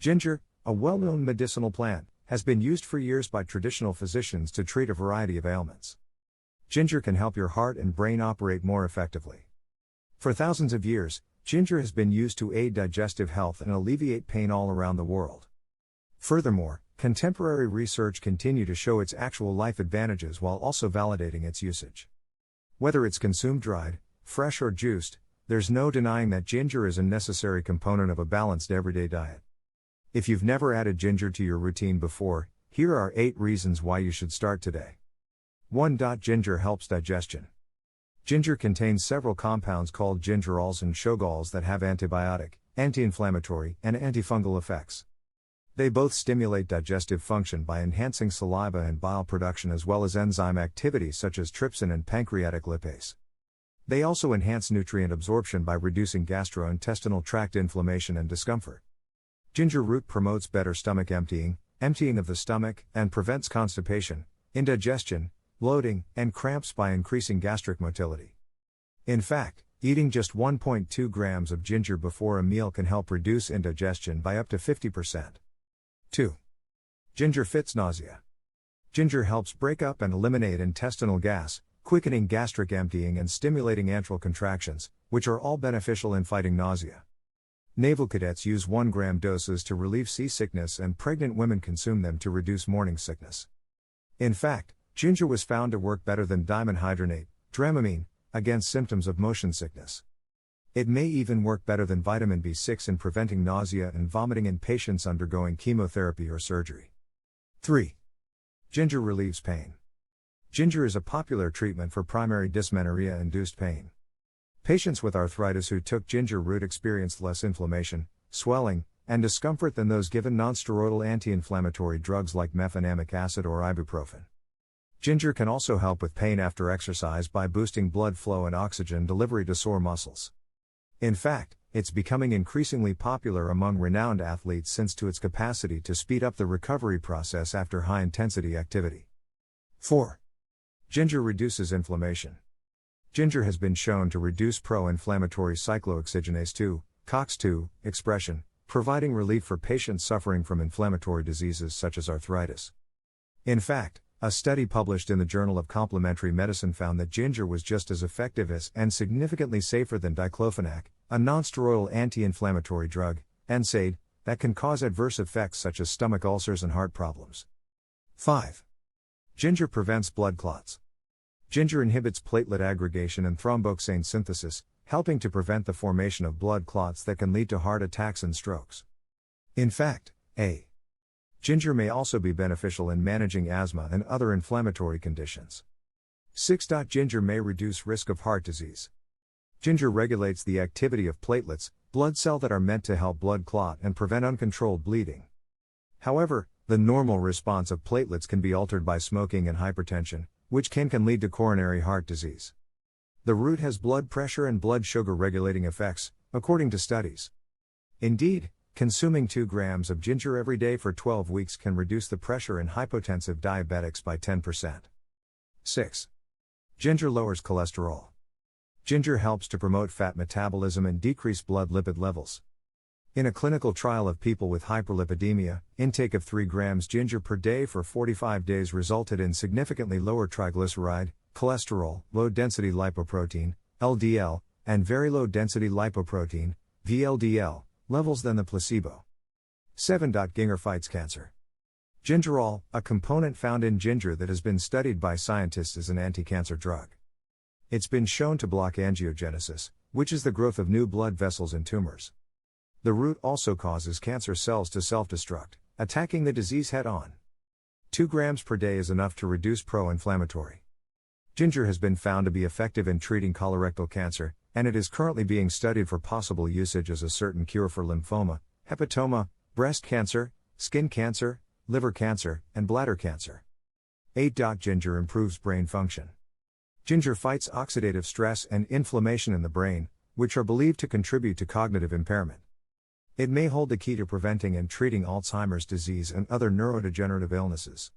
Ginger, a well-known medicinal plant, has been used for years by traditional physicians to treat a variety of ailments. Ginger can help your heart and brain operate more effectively. For thousands of years, ginger has been used to aid digestive health and alleviate pain all around the world. Furthermore, contemporary research continues to show its actual life advantages while also validating its usage. Whether it's consumed dried, fresh or juiced, there's no denying that ginger is a necessary component of a balanced everyday diet. If you've never added ginger to your routine before, here are 8 reasons why you should start today. 1. Ginger helps digestion. Ginger contains several compounds called gingerols and shogals that have antibiotic, anti-inflammatory, and antifungal effects. They both stimulate digestive function by enhancing saliva and bile production as well as enzyme activity such as trypsin and pancreatic lipase. They also enhance nutrient absorption by reducing gastrointestinal tract inflammation and discomfort. Ginger root promotes better stomach emptying of the stomach, and prevents constipation, indigestion, bloating, and cramps by increasing gastric motility. In fact, eating just 1.2 grams of ginger before a meal can help reduce indigestion by up to 50%. 2. Ginger fights nausea. Ginger helps break up and eliminate intestinal gas, quickening gastric emptying and stimulating antral contractions, which are all beneficial in fighting nausea. Naval cadets use 1 gram doses to relieve seasickness, and pregnant women consume them to reduce morning sickness. In fact, ginger was found to work better than dimenhydrinate, Dramamine, against symptoms of motion sickness. It may even work better than vitamin B6 in preventing nausea and vomiting in patients undergoing chemotherapy or surgery. 3. Ginger relieves pain. Ginger is a popular treatment for primary dysmenorrhea-induced pain. Patients with arthritis who took ginger root experienced less inflammation, swelling, and discomfort than those given nonsteroidal anti-inflammatory drugs like mefenamic acid or ibuprofen. Ginger can also help with pain after exercise by boosting blood flow and oxygen delivery to sore muscles. In fact, it's becoming increasingly popular among renowned athletes since to its capacity to speed up the recovery process after high-intensity activity. 4. Ginger reduces inflammation. Ginger has been shown to reduce pro-inflammatory cyclooxygenase 2, COX-2, expression, providing relief for patients suffering from inflammatory diseases such as arthritis. In fact, a study published in the Journal of Complementary Medicine found that ginger was just as effective as and significantly safer than diclofenac, a nonsteroidal anti-inflammatory drug, NSAID, that can cause adverse effects such as stomach ulcers and heart problems. 5. Ginger prevents blood clots. Ginger inhibits platelet aggregation and thromboxane synthesis, helping to prevent the formation of blood clots that can lead to heart attacks and strokes. In fact, ginger may also be beneficial in managing asthma and other inflammatory conditions. 6. Ginger may reduce risk of heart disease. Ginger regulates the activity of platelets, blood cells that are meant to help blood clot and prevent uncontrolled bleeding. However, the normal response of platelets can be altered by smoking and hypertension, which can lead to coronary heart disease. The root has blood pressure and blood sugar regulating effects, according to studies. Indeed, consuming 2 grams of ginger every day for 12 weeks can reduce the pressure in hypotensive diabetics by 10%. 6. Ginger lowers cholesterol. Ginger helps to promote fat metabolism and decrease blood lipid levels. In a clinical trial of people with hyperlipidemia, intake of 3 grams ginger per day for 45 days resulted in significantly lower triglyceride, cholesterol, low-density lipoprotein, LDL, and very low-density lipoprotein, VLDL, levels than the placebo. 7. Ginger fights cancer. Gingerol, a component found in ginger that has been studied by scientists as an anti-cancer drug. It's been shown to block angiogenesis, which is the growth of new blood vessels in tumors. The root also causes cancer cells to self-destruct, attacking the disease head-on. 2 grams per day is enough to reduce pro-inflammatory. Ginger has been found to be effective in treating colorectal cancer, and it is currently being studied for possible usage as a certain cure for lymphoma, hepatoma, breast cancer, skin cancer, liver cancer, and bladder cancer. 8. Ginger improves brain function. Ginger fights oxidative stress and inflammation in the brain, which are believed to contribute to cognitive impairment. It may hold the key to preventing and treating Alzheimer's disease and other neurodegenerative illnesses.